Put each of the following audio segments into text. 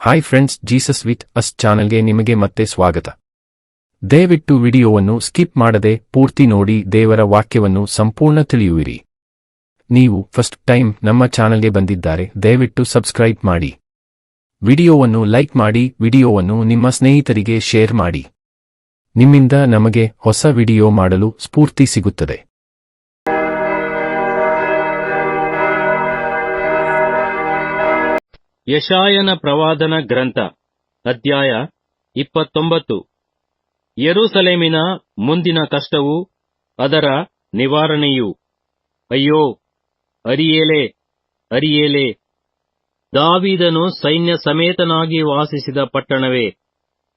Hi friends, Jesus with us ಚಾನೆಲ್ಗೆ ನಿಮಗೆ ಮತ್ತೆ ಸ್ವಾಗತ. ದಯವಿಟ್ಟು ವಿಡಿಯೋವನ್ನು ಸ್ಕಿಪ್ ಮಾಡದೆ ಪೂರ್ತಿ ನೋಡಿ ದೇವರ ವಾಕ್ಯವನ್ನು ಸಂಪೂರ್ಣ ತಿಳಿಯುವಿರಿ. ನೀವು ಫಸ್ಟ್ ಟೈಮ್ ನಮ್ಮ ಚಾನೆಲ್ಗೆ ಬಂದಿದ್ದಾರೆ, ದಯವಿಟ್ಟು ಸಬ್ಸ್ಕ್ರೈಬ್ ಮಾಡಿ. ವಿಡಿಯೋವನ್ನು ಲೈಕ್ ಮಾಡಿ, ವಿಡಿಯೋವನ್ನು ನಿಮ್ಮ ಸ್ನೇಹಿತರಿಗೆ ಶೇರ್ ಮಾಡಿ. ನಿಮ್ಮಿಂದ ನಮಗೆ ಹೊಸ ವಿಡಿಯೋ ಮಾಡಲು ಸ್ಫೂರ್ತಿ ಸಿಗುತ್ತದೆ. ಯೆಶಾಯನ ಪ್ರವಾದನ ಗ್ರಂಥ ಅಧ್ಯಾಯ 29. ಯೆರೂಸಲೇಮಿನ ಮುಂದಿನ ಕಷ್ಟವೂ ಅದರ ನಿವಾರಣೆಯೂ. ಅಯ್ಯೋ, ಅರಿಯೇಲೇ, ಅರಿಯೇಲೇ, ದಾವೀದನು ಸೈನ್ಯ ಸಮೇತನಾಗಿ ವಾಸಿಸಿದ ಪಟ್ಟಣವೇ,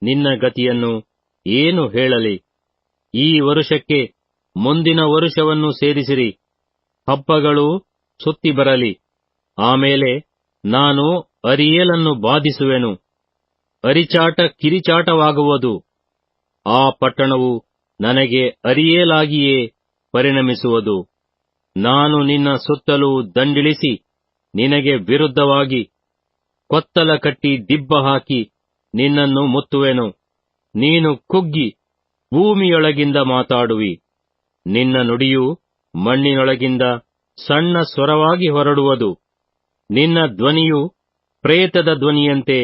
ನಿನ್ನ ಗತಿಯನ್ನು ಏನು ಹೇಳಲಿ? ಈ ವರುಷಕ್ಕೆ ಮುಂದಿನ ವರುಷವನ್ನು ಸೇರಿಸಿರಿ, ಹಬ್ಬಗಳು ಸುತ್ತಿ ಬರಲಿ. ಆಮೇಲೆ ನಾನು ಅರಿಯೇಲನ್ನು ಬಾಧಿಸುವೆನು, ಅರಿಚಾಟ ಕಿರಿಚಾಟವಾಗುವುದು. ಆ ಪಟ್ಟಣವು ನನಗೆ ಅರಿಯೇಲಾಗಿಯೇ ಪರಿಣಮಿಸುವುದು. ನಾನು ನಿನ್ನ ಸುತ್ತಲೂ ದಂಡಿಳಿಸಿ ನಿನಗೆ ವಿರುದ್ಧವಾಗಿ ಕೊತ್ತಲ ಕಟ್ಟಿ ದಿಬ್ಬ ಹಾಕಿ ನಿನ್ನನ್ನು ಮುತ್ತುವೆನು. ನೀನು ಕುಗ್ಗಿ ಭೂಮಿಯೊಳಗಿಂದ ಮಾತಾಡುವಿ. ನಿನ್ನ ನುಡಿಯು ಮಣ್ಣಿನೊಳಗಿಂದ ಸಣ್ಣ ಸ್ವರವಾಗಿ ಹೊರಡುವುದು. ನಿನ್ನ ಧ್ವನಿಯು ಪ್ರೇತದ ಧ್ವನಿಯಂತೆ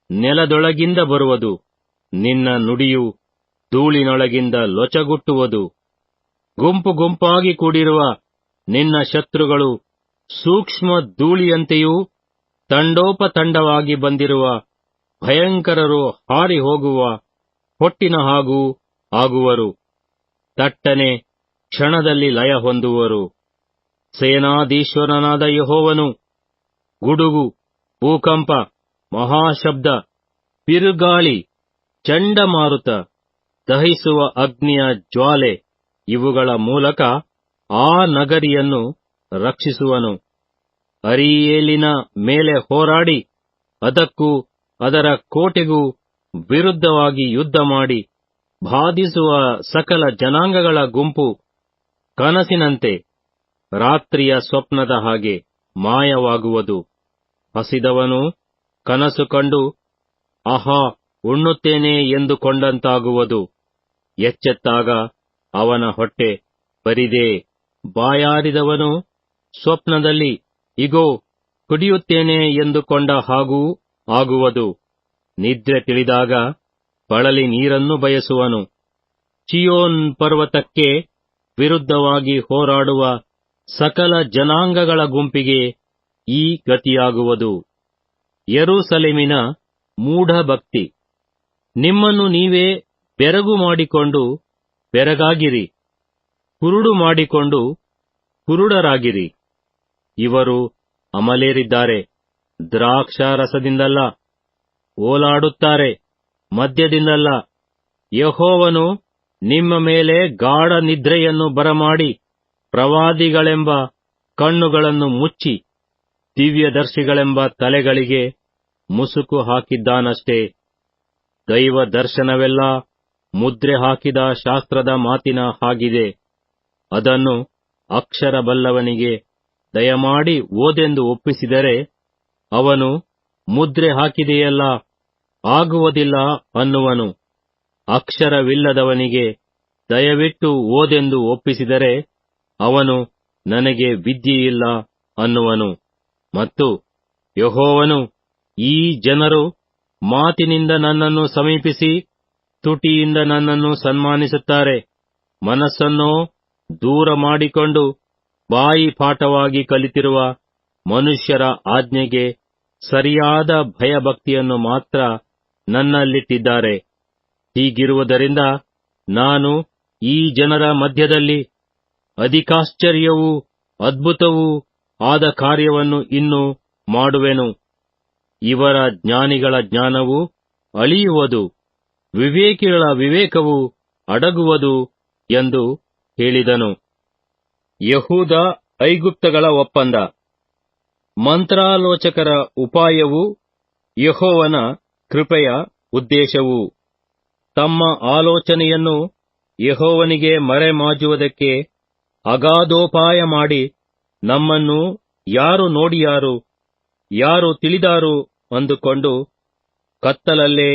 ನೆಲದೊಳಗಿಂದ ಬರುವುದು. ನಿನ್ನ ನುಡಿಯು ಧೂಳಿನೊಳಗಿಂದ ಲೊಚಗುಟ್ಟುವುದು. ಗುಂಪು ಗುಂಪಾಗಿ ಕೂಡಿರುವ ನಿನ್ನ ಶತ್ರುಗಳು ಸೂಕ್ಷ್ಮ ಧೂಳಿಯಂತೆಯೂ ತಂಡೋಪತಂಡವಾಗಿ ಬಂದಿರುವ ಭಯಂಕರರು ಹಾರಿ ಹೋಗುವ ಹೊಟ್ಟಿನ ಹಾಗೂ ಆಗುವರು. ತಟ್ಟನೆ ಕ್ಷಣದಲ್ಲಿ ಲಯ ಹೊಂದುವರು. ಸೇನಾಧೀಶ್ವರನಾದ ಯೆಹೋವನು ಗುಡುಗು, ಭೂಕಂಪ, ಮಹಾಶಬ್ದ, ಬಿರುಗಾಳಿ, ಚಂಡಮಾರುತ, ದಹಿಸುವ ಅಗ್ನಿಯ ಜ್ವಾಲೆ ಇವುಗಳ ಮೂಲಕ ಆ ನಗರಿಯನ್ನು ರಕ್ಷಿಸುವನು. ಅರಿಯೇಲಿನ ಮೇಲೆ ಹೋರಾಡಿ ಅದಕ್ಕೂ ಅದರ ಕೋಟೆಗೂ ವಿರುದ್ಧವಾಗಿ ಯುದ್ಧ ಮಾಡಿ ಬಾಧಿಸುವ ಸಕಲ ಜನಾಂಗಗಳ ಗುಂಪು ಕನಸಿನಂತೆ, ರಾತ್ರಿಯ ಸ್ವಪ್ನದ ಹಾಗೆ ಮಾಯವಾಗುವುದು. ಹಸಿದವನು ಕನಸು ಕಂಡು ಆಹಾ, ಉಣ್ಣುತ್ತೇನೆ ಎಂದುಕೊಂಡಂತಾಗುವುದು. ಎಚ್ಚೆತ್ತಾಗ ಅವನ ಹೊಟ್ಟೆ ಬರಿದೇ. ಬಾಯಾರಿದವನು ಸ್ವಪ್ನದಲ್ಲಿ ಇಗೋ ಕುಡಿಯುತ್ತೇನೆ ಎಂದುಕೊಂಡ ಹಾಗೂ ಆಗುವುದು. ನಿದ್ರೆ ತಿಳಿದಾಗ ಬಳಲಿ ನೀರನ್ನು ಬಯಸುವನು. ಚೀಯೋನ್ ಪರ್ವತಕ್ಕೆ ವಿರುದ್ಧವಾಗಿ ಹೋರಾಡುವ ಸಕಲ ಜನಾಂಗಗಳ ಗುಂಪಿಗೆ ಈ ಗತಿಯಾಗುವುದು. ಯೆರೂಸಲೇಮಿನ ಮೂಢಭಕ್ತಿ. ನಿಮ್ಮನ್ನು ನೀವೇ ಬೆರಗು ಮಾಡಿಕೊಂಡು ಬೆರಗಾಗಿರಿ, ಕುರುಡು ಮಾಡಿಕೊಂಡು ಕುರುಡರಾಗಿರಿ. ಇವರು ಅಮಲೇರಿದ್ದಾರೆ, ದ್ರಾಕ್ಷಾರಸದಿಂದಲ್ಲ, ಓಲಾಡುತ್ತಾರೆ, ಮದ್ಯದಿಂದಲ್ಲ. ಯೆಹೋವನು ನಿಮ್ಮ ಮೇಲೆ ಗಾಢ ನಿದ್ರೆಯನ್ನು ಬರಮಾಡಿ ಪ್ರವಾದಿಗಳೆಂಬ ಕಣ್ಣುಗಳನ್ನು ಮುಚ್ಚಿ ದಿವ್ಯದರ್ಶಿಗಳೆಂಬ ತಲೆಗಳಿಗೆ ಮುಸುಕು ಹಾಕಿದ್ದಾನಷ್ಟೇ. ದೈವ ದರ್ಶನವೆಲ್ಲ ಮುದ್ರೆ ಹಾಕಿದ ಶಾಸ್ತ್ರದ ಮಾತಿನ ಹಾಗಿದೆ. ಅದನ್ನು ಅಕ್ಷರ ಬಲ್ಲವನಿಗೆ ದಯಮಾಡಿ ಓದೆಂದು ಒಪ್ಪಿಸಿದರೆ ಅವನು ಮುದ್ರೆ ಹಾಕಿದೆಯಲ್ಲ, ಆಗುವುದಿಲ್ಲ ಅನ್ನುವನು. ಅಕ್ಷರವಿಲ್ಲದವನಿಗೆ ದಯವಿಟ್ಟು ಓದೆಂದು ಒಪ್ಪಿಸಿದರೆ ಅವನು ನನಗೆ ವಿದ್ಯೆಯಿಲ್ಲ ಅನ್ನುವನು. ಮತ್ತು ಯೆಹೋವನು, ಈ ಜನರು ಮಾತಿನಿಂದ ನನ್ನನ್ನು ಸಮೀಪಿಸಿ ತುಟಿಯಿಂದ ನನ್ನನ್ನು ಸನ್ಮಾನಿಸುತ್ತಾರೆ, ಮನಸ್ಸನ್ನೋ ದೂರ ಮಾಡಿಕೊಂಡು ಬಾಯಿ ಪಾಠವಾಗಿ ಕಲಿತಿರುವ ಮನುಷ್ಯರ ಆಜ್ಞೆಗೆ ಸರಿಯಾದ ಭಯಭಕ್ತಿಯನ್ನು ಮಾತ್ರ ನನ್ನಲ್ಲಿಟ್ಟಿದ್ದಾರೆ. ಹೀಗಿರುವುದರಿಂದ ನಾನು ಈ ಜನರ ಮಧ್ಯದಲ್ಲಿ ಅಧಿಕಾಶ್ಚರ್ಯವೂ ಅದ್ಭುತವೂ ಆದ ಕಾರ್ಯವನ್ನು ಇನ್ನೂ ಮಾಡುವೆನು. ಇವರ ಜ್ಞಾನಿಗಳ ಜ್ಞಾನವು ಅಳಿಯುವುದು, ವಿವೇಕಿಗಳ ವಿವೇಕವು ಅಡಗುವುದು ಎಂದು ಹೇಳಿದನು. ಯಹೂದ ಐಗುಪ್ತಗಳ ಒಪ್ಪಂದ. ಮಂತ್ರಾಲೋಚಕರ ಉಪಾಯವೂ ಯೆಹೋವನ ಕೃಪೆಯ ಉದ್ದೇಶವೂ. ತಮ್ಮ ಆಲೋಚನೆಯನ್ನು ಯೆಹೋವನಿಗೆ ಮರೆಮಾಚುವುದಕ್ಕೆ ಅಗಾಧೋಪಾಯ ಮಾಡಿ ನಮ್ಮನ್ನು ಯಾರು ನೋಡಿಯಾರು, ಯಾರು ತಿಳಿದಾರು ಅಂದುಕೊಂಡು ಕತ್ತಲಲ್ಲೇ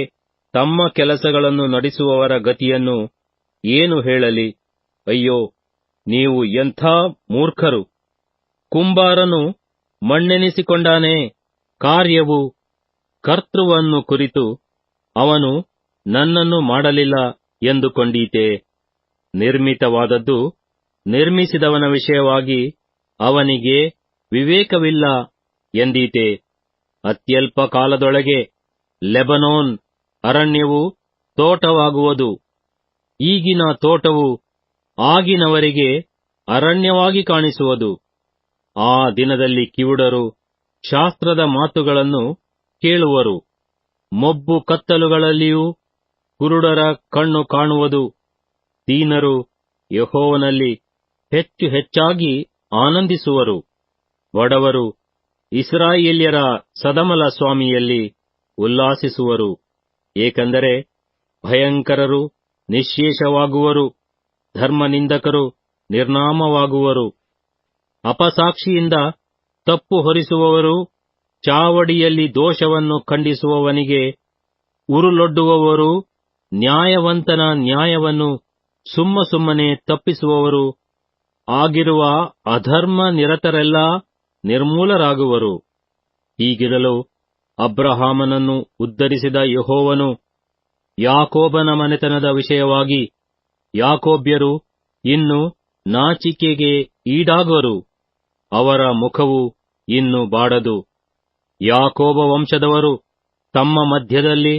ತಮ್ಮ ಕೆಲಸಗಳನ್ನು ನಡೆಸುವವರ ಗತಿಯನ್ನು ಏನು ಹೇಳಲಿ? ಅಯ್ಯೋ, ನೀವು ಎಂಥ ಮೂರ್ಖರು! ಕುಂಬಾರನು ಮಣ್ಣೆನಿಸಿಕೊಂಡಾನೇ, ಕಾರ್ಯವು ಕರ್ತೃವನ್ನು ಕುರಿತು ಅವನು ನನ್ನನ್ನು ಮಾಡಲಿಲ್ಲ ಎಂದುಕೊಂಡೀತೆ. ನಿರ್ಮಿತವಾದದ್ದು ನಿರ್ಮಿಸಿದವನ ವಿಷಯವಾಗಿ ಅವನಿಗೆ ವಿವೇಕವಿಲ್ಲ ಎಂದೀತೆ. ಅತ್ಯಲ್ಪ ಕಾಲದೊಳಗೆ ಲೆಬನೋನ್ ಅರಣ್ಯವು ತೋಟವಾಗುವುದು. ಈಗಿನ ತೋಟವು ಆಗಿನವರಿಗೆ ಅರಣ್ಯವಾಗಿ ಕಾಣಿಸುವುದು. ಆ ದಿನದಲ್ಲಿ ಕಿವುಡರು ಶಾಸ್ತ್ರದ ಮಾತುಗಳನ್ನು ಕೇಳುವರು. ಮೊಬ್ಬು ಕತ್ತಲುಗಳಲ್ಲಿಯೂ ಕುರುಡರ ಕಣ್ಣು ಕಾಣುವುದು. ದೀನರು ಯೆಹೋವನಲ್ಲಿ ಹೆಚ್ಚು ಹೆಚ್ಚಾಗಿ ಆನಂದಿಸುವರು. ಬಡವರು ಇಸ್ರಾಯೇಲ್ಯರ ಸದಮಲ ಸ್ವಾಮಿಯಲ್ಲಿ ಉಲ್ಲಾಸಿಸುವರು. ಏಕೆಂದರೆ ಭಯಂಕರರು ನಿಶ್ಶೇಷವಾಗುವರು, ಧರ್ಮನಿಂದಕರು ನಿರ್ನಾಮವಾಗುವರು. ಅಪಸಾಕ್ಷಿಯಿಂದ ತಪ್ಪು ಹೊರಿಸುವವರು, ಚಾವಡಿಯಲ್ಲಿ ದೋಷವನ್ನು ಖಂಡಿಸುವವನಿಗೆ ಉರುಲೊಡ್ಡುವವರು, ನ್ಯಾಯವಂತನ ನ್ಯಾಯವನ್ನು ಸುಮ್ಮನೆ ತಪ್ಪಿಸುವವರು ಆಗಿರುವ ಅಧರ್ಮ ನಿರತರೆಲ್ಲ ನಿರ್ಮೂಲರಾಗುವರು. ಹೀಗಿರಲು ಅಬ್ರಹಾಮನನ್ನು ಉದ್ಧರಿಸಿದ ಯೆಹೋವನು ಯಾಕೋಬನ ಮನೆತನದ ವಿಷಯವಾಗಿ ಯಾಕೋಬ್ಯರು ಇನ್ನು ನಾಚಿಕೆಗೆ ಈಡಾಗುವರು. ಅವರ ಮುಖವು ಇನ್ನು ಬಾಡದು. ಯಾಕೋಬ ವಂಶದವರು ತಮ್ಮ ಮಧ್ಯದಲ್ಲಿ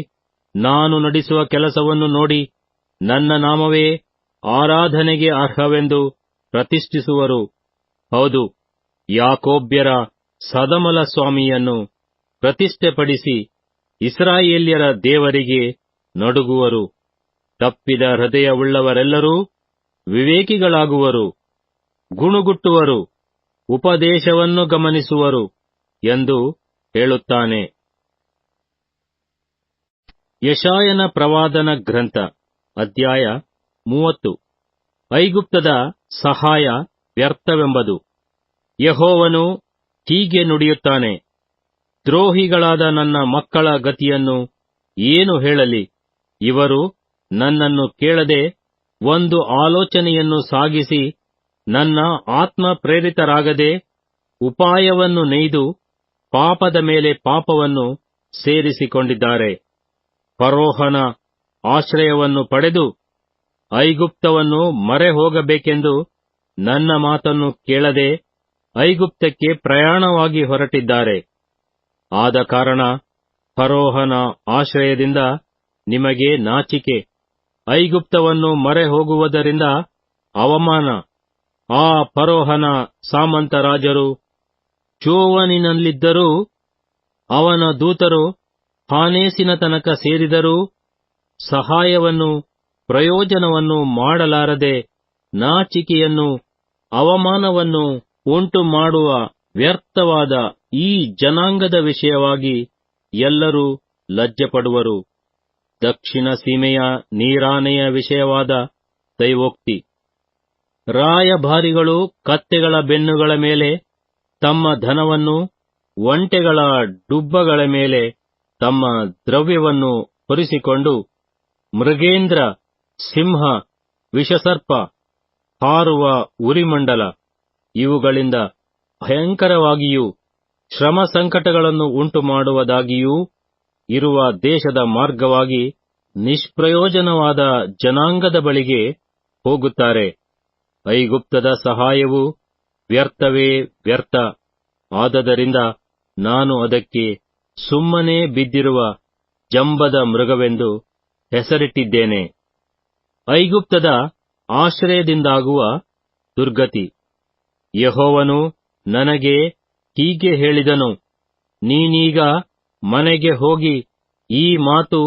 ನಾನು ನಡೆಸುವ ಕೆಲಸವನ್ನು ನೋಡಿ ನನ್ನ ನಾಮವೇ ಆರಾಧನೆಗೆ ಅರ್ಹವೆಂದು ಪ್ರತಿಷ್ಠಿಸುವರು. ಹೌದು, ಯಾಕೋಬ್ಯರ ಸದಮಲ ಸ್ವಾಮಿಯನ್ನು ಪ್ರತಿಷ್ಠೆಪಡಿಸಿ ಇಸ್ರಾಯೇಲ್ಯರ ದೇವರಿಗೆ ನಡುಗುವರು. ತಪ್ಪಿದ ಹೃದಯವುಳ್ಳವರೆಲ್ಲರೂ ವಿವೇಕಿಗಳಾಗುವರು, ಗುಣುಗುಟ್ಟುವರು, ಉಪದೇಶವನ್ನು ಗಮನಿಸುವರು ಎಂದು ಹೇಳುತ್ತಾನೆ. ಯೆಶಾಯನ ಪ್ರವಾದನ ಗ್ರಂಥ, ಅಧ್ಯಾಯ 30. ಐಗುಪ್ತದ ಸಹಾಯ ವ್ಯರ್ಥವೆಂಬುದು. ಯೆಹೋವನು ಹೀಗೆ ನುಡಿಯುತ್ತಾನೆ, ದ್ರೋಹಿಗಳಾದ ನನ್ನ ಮಕ್ಕಳ ಗತಿಯನ್ನು ಏನು ಹೇಳಲಿ? ಇವರು ನನ್ನನ್ನು ಕೇಳದೆ ಒಂದು ಆಲೋಚನೆಯನ್ನು ಸಾಗಿಸಿ ನನ್ನ ಆತ್ಮ ಪ್ರೇರಿತರಾಗದೆ ಉಪಾಯವನ್ನು ನೇಯ್ದು ಪಾಪದ ಮೇಲೆ ಪಾಪವನ್ನು ಸೇರಿಸಿಕೊಂಡಿದ್ದಾರೆ. ಫರೋಹನ ಆಶ್ರಯವನ್ನು ಪಡೆದು ಐಗುಪ್ತವನ್ನು ಮರೆ ಹೋಗಬೇಕೆಂದು ನನ್ನ ಮಾತನ್ನು ಕೇಳದೆ ಐಗುಪ್ತಕ್ಕೆ ಪ್ರಯಾಣವಾಗಿ ಹೊರಟಿದ್ದಾರೆ. ಆದ ಕಾರಣ ಫರೋಹನ ಆಶ್ರಯದಿಂದ ನಿಮಗೆ ನಾಚಿಕೆ, ಐಗುಪ್ತವನ್ನು ಮರೆ ಹೋಗುವುದರಿಂದ ಅವಮಾನ. ಆ ಫರೋಹನ ಸಾಮಂತ ರಾಜರು ಚೋವನಿನಲ್ಲಿದ್ದರೂ, ಅವನ ದೂತರು ಹಾನೇಸಿನ ತನಕ ಸೇರಿದರೂ ಸಹಾಯವನ್ನು ಪ್ರಯೋಜನವನ್ನು ಮಾಡಲಾರದೆ ನಾಚಿಕೆಯನ್ನು ಅವಮಾನವನ್ನು ಉಂಟು ಮಾಡುವ ವ್ಯರ್ಥವಾದ ಈ ಜನಾಂಗದ ವಿಷಯವಾಗಿ ಎಲ್ಲರೂ ಲಜ್ಜೆಪಡುವರು. ದಕ್ಷಿಣ ಸೀಮೆಯ ನೀರಾನೆಯ ವಿಷಯವಾದ ದೈವೋಕ್ತಿ. ರಾಯಭಾರಿಗಳು ಕತ್ತೆಗಳ ಬೆನ್ನುಗಳ ಮೇಲೆ ತಮ್ಮ ಧನವನ್ನು, ಒಂಟೆಗಳ ಡುಬ್ಬಗಳ ಮೇಲೆ ತಮ್ಮ ದ್ರವ್ಯವನ್ನು ಹೊರಿಸಿಕೊಂಡು ಮೃಗೇಂದ್ರ, ಸಿಂಹ, ವಿಷಸರ್ಪ, ಹಾರುವ ಉರಿಮಂಡಲ ಇವುಗಳಿಂದ ಭಯಂಕರವಾಗಿಯೂ ಶ್ರಮ ಸಂಕಟಗಳನ್ನು ಉಂಟು ಮಾಡುವುದಾಗಿಯೂ ಇರುವ ದೇಶದ ಮಾರ್ಗವಾಗಿ ನಿಷ್ಪ್ರಯೋಜನವಾದ ಜನಾಂಗದ ಬಳಿಗೆ ಹೋಗುತ್ತಾರೆ. ಐಗುಪ್ತದ ಸಹಾಯವು ವ್ಯರ್ಥವೇ ವ್ಯರ್ಥ. ಆದದರಿಂದ ನಾನು ಅದಕ್ಕೆ ಸುಮ್ಮನೆ ಬಿದ್ದಿರುವ ಜಂಬದ ಮೃಗವೆಂದು ಹೆಸರಿಟ್ಟಿದ್ದೇನೆ. ಐಗುಪ್ತದ ಆಶ್ರಯದಿಂದಾಗುವ ದುರ್ಗತಿ. ಯೆಹೋವನು ನನಗೆ ಹೀಗೆ ಹೇಳಿದನು, ನೀನೀಗ ಮನೆಗೆ ಹೋಗಿ ಈ ಮಾತು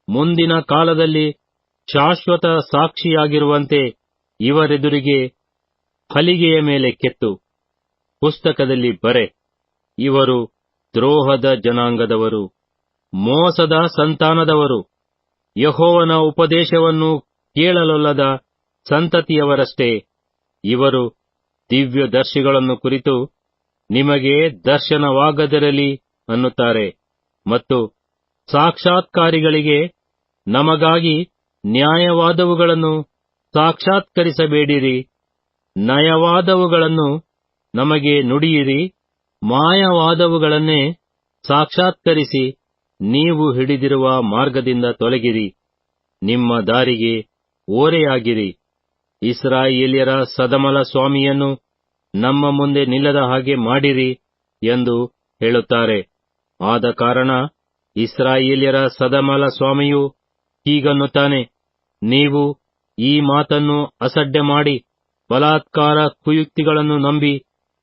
ಮುಂದಿನ ಕಾಲದಲ್ಲಿ ಶಾಶ್ವತ ಸಾಕ್ಷಿಯಾಗಿರುವಂತೆ ಇವರೆದುರಿಗೆ ಹಲಿಗೆಯ ಮೇಲೆ ಕೆತ್ತು ಪುಸ್ತಕದಲ್ಲಿ ಬರೆ. ಇವರು ದ್ರೋಹದ ಜನಾಂಗದವರು, ಮೋಸದ ಸಂತಾನದವರು, ಯೆಹೋವನ ಉಪದೇಶವನ್ನು ಕೇಳಲೊಲ್ಲದ ಸಂತತಿಯವರಷ್ಟೇ. ಇವರು ದಿವ್ಯದರ್ಶಿಗಳನ್ನು ಕುರಿತು ನಿಮಗೆ ದರ್ಶನವಾಗದಿರಲಿ ಅನ್ನುತ್ತಾರೆ ಮತ್ತು ಸಾಕ್ಷಾತ್ಕಾರಿಗಳಿಗೆ ನಮಗಾಗಿ ನ್ಯಾಯವಾದವುಗಳನ್ನು ಸಾಕ್ಷಾತ್ಕರಿಸಬೇಡಿರಿ, ನಯವಾದವುಗಳನ್ನು ನಮಗೆ ನುಡಿಯಿರಿ, ಮಾಯವಾದವುಗಳನ್ನೇ ಸಾಕ್ಷಾತ್ಕರಿಸಿ ನೀವು ಹಿಡಿದಿರುವ ಮಾರ್ಗದಿಂದ ತೊಲಗಿರಿ, ನಿಮ್ಮ ದಾರಿಗೆ ಓರೆಯಾಗಿರಿ. ಇಸ್ರಾಯೇಲ್ಯರ ಸದಮಲ ಸ್ವಾಮಿಯನ್ನು ನಮ್ಮ ಮುಂದೆ ನಿಲ್ಲದ ಹಾಗೆ ಮಾಡಿರಿ ಎಂದು ಹೇಳುತ್ತಾರೆ. ಆದ ಕಾರಣ ಇಸ್ರಾಯೇಲ್ಯರ ಸದಮಲ ಸ್ವಾಮಿಯು ಹೀಗನ್ನುತ್ತಾನೆ, ನೀವು ಈ ಮಾತನ್ನು ಅಸಡ್ಡೆ ಮಾಡಿ ಬಲಾತ್ಕಾರ ಕುಯುಕ್ತಿಗಳನ್ನು ನಂಬಿ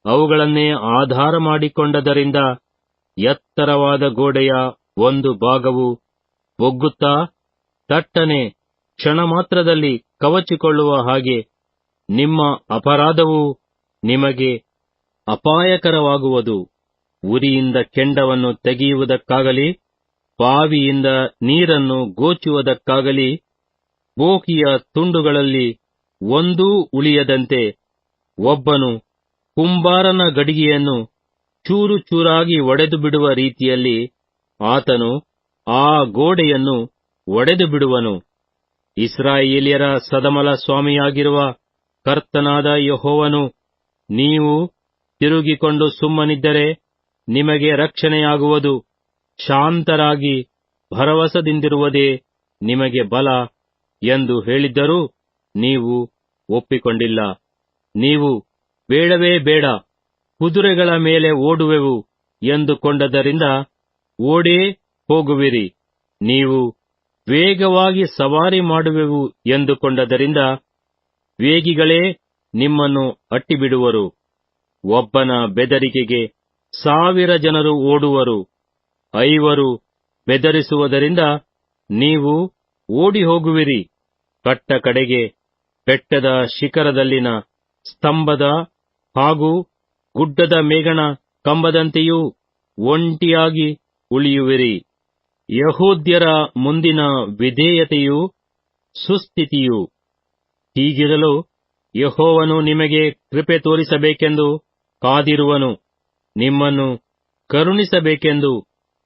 ಅವುಗಳನ್ನೇ ಆಧಾರ ಮಾಡಿಕೊಂಡದರಿಂದ ಎತ್ತರವಾದ ಗೋಡೆಯ ಒಂದು ಭಾಗವು ಬೊಗ್ಗುತ್ತಾ ತಟ್ಟನೆ ಕ್ಷಣ ಮಾತ್ರದಲ್ಲಿ ಕವಚಿಕೊಳ್ಳುವ ಹಾಗೆ ನಿಮ್ಮ ಅಪರಾಧವು ನಿಮಗೆ ಅಪಾಯಕರವಾಗುವುದು. ಉರಿಯಿಂದ ಕೆಂಡವನ್ನು ತೆಗೆಯುವುದಕ್ಕಾಗಲಿ, ಬಾವಿಯಿಂದ ನೀರನ್ನು ಗೋಚುವುದಕ್ಕಾಗಲಿ ಬೋಕಿಯ ತುಂಡುಗಳಲ್ಲಿ ಒಂದೂ ಉಳಿಯದಂತೆ ಒಬ್ಬನು ಕುಂಬಾರನ ಗಡಿಗೆಯನ್ನು ಚೂರು ಚೂರಾಗಿ ಒಡೆದು ಬಿಡುವ ರೀತಿಯಲ್ಲಿ ಆತನು ಆ ಗೋಡೆಯನ್ನು ಒಡೆದು ಬಿಡುವನು. ಇಸ್ರಾಯೇಲ್ಯರ ಸದಮಲ ಸ್ವಾಮಿಯಾಗಿರುವ ಕರ್ತನಾದ ಯೆಹೋವನು, ನೀವು ತಿರುಗಿಕೊಂಡು ಸುಮ್ಮನಿದ್ದರೆ ನಿಮಗೆ ರಕ್ಷಣೆಯಾಗುವುದು, ಶಾಂತರಾಗಿ ಭರವಸದಿಂದಿರುವುದೇ ನಿಮಗೆ ಬಲ ಎಂದು ಹೇಳಿದ್ದರೂ ನೀವು ಒಪ್ಪಿಕೊಂಡಿಲ್ಲ. ನೀವು ಬೇಡವೇ ಬೇಡ, ಕುದುರೆಗಳ ಮೇಲೆ ಓಡುವೆವು ಎಂದುಕೊಂಡದರಿಂದ ಓಡೇ ಹೋಗುವಿರಿ. ನೀವು ವೇಗವಾಗಿ ಸವಾರಿ ಮಾಡುವೆವು ಎಂದುಕೊಂಡದರಿಂದ ವೇಗಿಗಳೇ ನಿಮ್ಮನ್ನು ಅಟ್ಟಿಬಿಡುವರು. ಒಬ್ಬನ ಬೆದರಿಕೆಗೆ 1000 ಜನರು ಓಡುವರು. 5 ಬೆದರಿಸುವುದರಿಂದ ನೀವು ಓಡಿ ಹೋಗುವಿರಿ. ಕಟ್ಟ ಕಡೆಗೆ ಬೆಟ್ಟದ ಶಿಖರದಲ್ಲಿನ ಸ್ತಂಭದ ಹಾಗೂ ಗುಡ್ಡದ ಮೇಗಣ ಕಂಬದಂತೆಯೂ ಒಂಟಿಯಾಗಿ ಉಳಿಯುವಿರಿ. ಯಹೂದ್ಯರ ಮುಂದಿನ ವಿಧೇಯತೆಯು ಸುಸ್ಥಿತಿಯು. ಹೀಗಿರಲು ಯೆಹೋವನು ನಿಮಗೆ ಕೃಪೆ ತೋರಿಸಬೇಕೆಂದು ಕಾದಿರುವನು, ನಿಮ್ಮನ್ನು ಕರುಣಿಸಬೇಕೆಂದು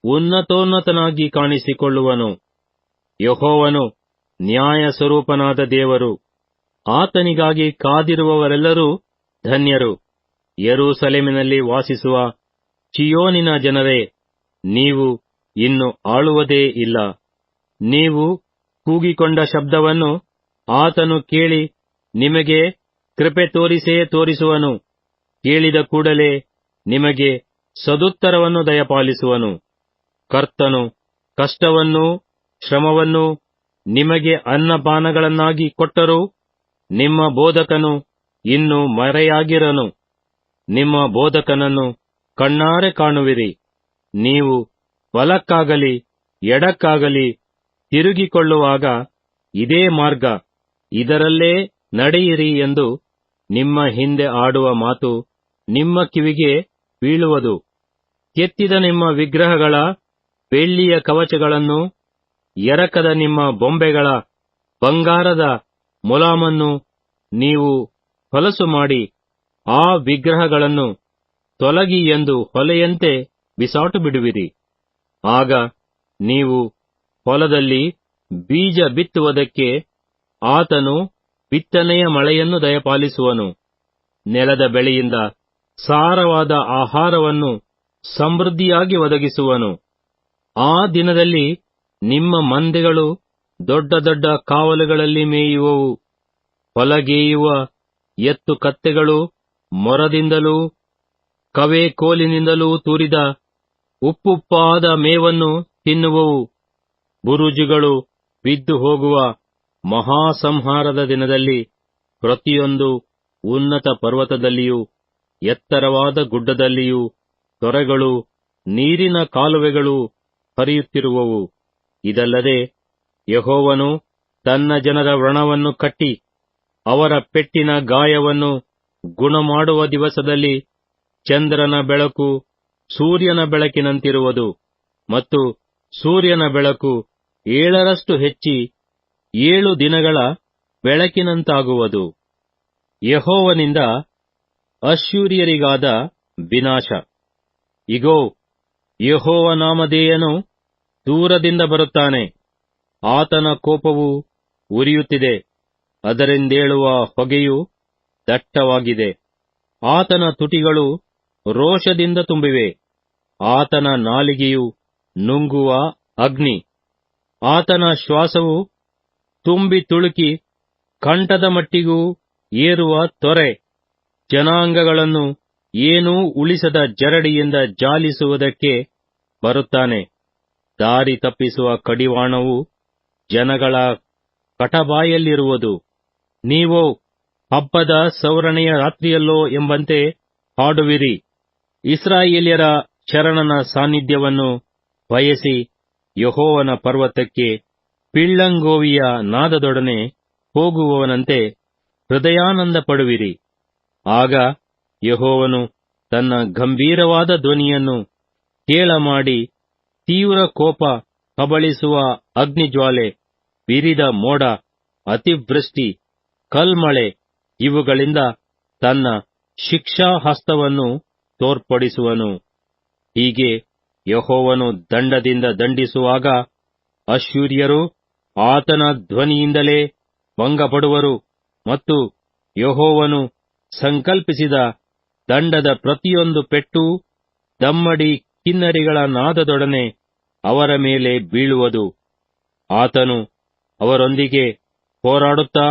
ಉನ್ನತೋನ್ನತನಾಗಿ ಕಾಣಿಸಿಕೊಳ್ಳುವನು. ಯೆಹೋವನು ನ್ಯಾಯ ಸ್ವರೂಪನಾದ ದೇವರು, ಆತನಿಗಾಗಿ ಕಾದಿರುವವರೆಲ್ಲರೂ ಧನ್ಯರು. ಯೆರೂಸಲೇಮಿನಲ್ಲಿ ವಾಸಿಸುವ ಚೀಯೋನಿನ ಜನರೇ, ನೀವು ಇನ್ನು ಆಳುವುದೇ ಇಲ್ಲ. ನೀವು ಕೂಗಿಕೊಂಡ ಶಬ್ದವನ್ನು ಆತನು ಕೇಳಿ ನಿಮಗೆ ಕೃಪೆ ತೋರಿಸೇ ತೋರಿಸುವನು. ಕೇಳಿದ ಕೂಡಲೇ ನಿಮಗೆ ಸದುತ್ತರವನ್ನು ದಯಪಾಲಿಸುವನು. ಕರ್ತನು ಕಷ್ಟವನ್ನೂ ಶ್ರಮವನ್ನೂ ನಿಮಗೆ ಅನ್ನಪಾನಗಳನ್ನಾಗಿ ಕೊಟ್ಟರೂ ನಿಮ್ಮ ಬೋಧಕನು ಇನ್ನು ಮರೆಯಾಗಿರನು. ನಿಮ್ಮ ಬೋಧಕನನ್ನು ಕಣ್ಣಾರೆ ಕಾಣುವಿರಿ. ನೀವು ಬಲಕ್ಕಾಗಲಿ ಎಡಕ್ಕಾಗಲಿ ತಿರುಗಿಕೊಳ್ಳುವಾಗ ಇದೇ ಮಾರ್ಗ, ಇದರಲ್ಲೇ ನಡೆಯಿರಿ ಎಂದು ನಿಮ್ಮ ಹಿಂದೆ ಆಡುವ ಮಾತು ನಿಮ್ಮ ಕಿವಿಗೆ ಬೀಳುವುದು. ಕೆತ್ತಿದ ನಿಮ್ಮ ವಿಗ್ರಹಗಳ ಬೆಳ್ಳಿಯ ಕವಚಗಳನ್ನು, ಎರಕದ ನಿಮ್ಮ ಬೊಂಬೆಗಳ ಬಂಗಾರದ ಮುಲಾಮನ್ನು ನೀವು ಹೊಲಸು ಮಾಡಿ ಆ ವಿಗ್ರಹಗಳನ್ನು ತೊಲಗಿ ಎಂದು ಹೊಲೆಯಂತೆ ಬಿಸಾಟು ಬಿಡುವಿರಿ. ಆಗ ನೀವು ಹೊಲದಲ್ಲಿ ಬೀಜ ಬಿತ್ತುವುದಕ್ಕೆ ಆತನು ಬಿತ್ತನೆಯ ಮಳೆಯನ್ನು ದಯಪಾಲಿಸುವನು. ನೆಲದ ಬೆಳೆಯಿಂದ ಸಾರವಾದ ಆಹಾರವನ್ನು ಸಮೃದ್ಧಿಯಾಗಿ ಒದಗಿಸುವನು. ಆ ದಿನದಲ್ಲಿ ನಿಮ್ಮ ಮಂದೆಗಳು ದೊಡ್ಡ ದೊಡ್ಡ ಕಾವಲುಗಳಲ್ಲಿ ಮೇಯುವವು. ಹೊಲಗೇಯುವ ಎತ್ತು ಕತ್ತೆಗಳು ಮೊರದಿಂದಲೂ ಕವೇ ಕೋಲಿನಿಂದಲೂ ತೂರಿದ ಉಪ್ಪುಪ್ಪಾದ ಮೇವನ್ನು ತಿನ್ನುವವು. ಬುರುಜುಗಳು ಬಿದ್ದು ಹೋಗುವ ಮಹಾಸಂಹಾರದ ದಿನದಲ್ಲಿ ಪ್ರತಿಯೊಂದು ಉನ್ನತ ಪರ್ವತದಲ್ಲಿಯೂ ಎತ್ತರವಾದ ಗುಡ್ಡದಲ್ಲಿಯೂ ತೊರೆಗಳು, ನೀರಿನ ಕಾಲುವೆಗಳು ಹರಿಯುತ್ತಿರುವವು. ಇದಲ್ಲದೆ ಯೆಹೋವನು ತನ್ನ ಜನರ ವ್ರಣವನ್ನು ಕಟ್ಟಿ ಅವರ ಪೆಟ್ಟಿನ ಗಾಯವನ್ನು ಗುಣಮಾಡುವ ದಿವಸದಲ್ಲಿ ಚಂದ್ರನ ಬೆಳಕು ಸೂರ್ಯನ ಬೆಳಕಿನಂತಿರುವುದು ಮತ್ತು ಸೂರ್ಯನ ಬೆಳಕು 7ರಷ್ಟು ಹೆಚ್ಚಿ 7 ದಿನಗಳ ಬೆಳಕಿನಂತಾಗುವುದು. ಯೆಹೋವನಿಂದ ಅಶ್ಶೂರ್ಯರಿಗಾದ ವಿನಾಶ. ಇಗೋ, ಯೆಹೋವ ನಾಮಧೇಯನು ದೂರದಿಂದ ಬರುತ್ತಾನೆ. ಆತನ ಕೋಪವು ಉರಿಯುತ್ತಿದೆ, ಅದರಿಂದೇಳುವ ಹೊಗೆಯು ದಟ್ಟವಾಗಿದೆ. ಆತನ ತುಟಿಗಳು ರೋಷದಿಂದ ತುಂಬಿವೆ, ಆತನ ನಾಲಿಗೆಯು ನುಂಗುವ ಅಗ್ನಿ. ಆತನ ಶ್ವಾಸವು ತುಂಬಿ ತುಳುಕಿ ಕಂಠದ ಮಟ್ಟಿಗೂ ಏರುವ ತೊರೆ. ಜನಾಂಗಗಳನ್ನು ಏನೂ ಉಳಿಸದ ಜರಡಿಯಿಂದ ಜಾಲಿಸುವುದಕ್ಕೆ ಬರುತ್ತಾನೆ. ದಾರಿ ತಪ್ಪಿಸುವ ಕಡಿವಾಣವು ಜನಗಳ ಕಟಬಾಯಲ್ಲಿರುವುದು. ನೀವೋ ಹಬ್ಬದ ಸೌರಣೆಯ ರಾತ್ರಿಯಲ್ಲೋ ಎಂಬಂತೆ ಹಾಡುವಿರಿ. ಇಸ್ರಾಯೇಲ್ಯರ ಶರಣನ ಸಾನ್ನಿಧ್ಯವನ್ನು ಬಯಸಿ ಯೆಹೋವನ ಪರ್ವತಕ್ಕೆ ಪಿಳ್ಳಂಗೋವಿಯ ನಾದದೊಡನೆ ಹೋಗುವವನಂತೆ ಹೃದಯಾನಂದ ಪಡುವಿರಿ. ಆಗ ಯೆಹೋವನು ತನ್ನ ಗಂಭೀರವಾದ ಧ್ವನಿಯನ್ನು ಕೇಳಮಾಡಿ, ತೀವ್ರ ಕೋಪ, ಕಬಳಿಸುವ ಅಗ್ನಿಜ್ವಾಲೆ, ಬಿರಿದ ಮೋಡ, ಅತಿವೃಷ್ಟಿ, ಕಲ್ಮಳೆ ಇವುಗಳಿಂದ ತನ್ನ ಶಿಕ್ಷಾಹಸ್ತವನ್ನು ತೋರ್ಪಡಿಸುವನು. ಹೀಗೆ ಯೆಹೋವನು ದಂಡದಿಂದ ದಂಡಿಸುವಾಗ ಅಶ್ಶೂರ್ಯರು ಆತನ ಧ್ವನಿಯಿಂದಲೇ ಭಂಗಪಡುವರು ಮತ್ತು ಯೆಹೋವನು ಸಂಕಲ್ಪಿಸಿದ ದಂಡದ ಪ್ರತಿಯೊಂದು ಪೆಟ್ಟೂ ದಮ್ಮಡಿ ಕಿನ್ನರಿಗಳ ನಾದದೊಡನೆ ಅವರ ಮೇಲೆ ಬೀಳುವುದು. ಆತನು ಅವರೊಂದಿಗೆ ಹೋರಾಡುತ್ತಾ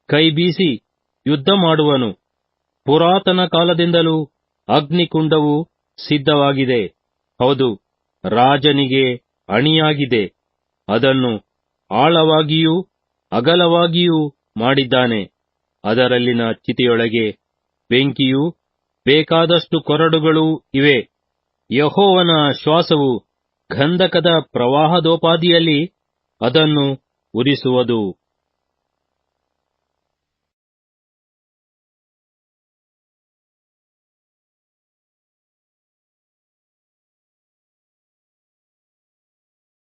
ಕೈಬೀಸಿ ಯುದ್ಧ ಮಾಡುವನು. ಪುರಾತನ ಕಾಲದಿಂದಲೂ ಅಗ್ನಿಕುಂಡವು ಸಿದ್ಧವಾಗಿದೆ. ಹೌದು, ರಾಜನಿಗೆ ಅಣಿಯಾಗಿದೆ. ಅದನ್ನು ಆಳವಾಗಿಯೂ ಅಗಲವಾಗಿಯೂ ಮಾಡಿದ್ದಾನೆ. ಅದರಲ್ಲಿನ ಚಿತೆಯೊಳಗೆ ಬೆಂಕಿಯೂ ಬೇಕಾದಷ್ಟು ಕೊರಡುಗಳೂ ಇವೆ. ಯೆಹೋವನ ಶ್ವಾಸವು ಗಂಧಕದ ಪ್ರವಾಹದೋಪಾದಿಯಲ್ಲಿ ಅದನ್ನು ಉರಿಸುವುದು.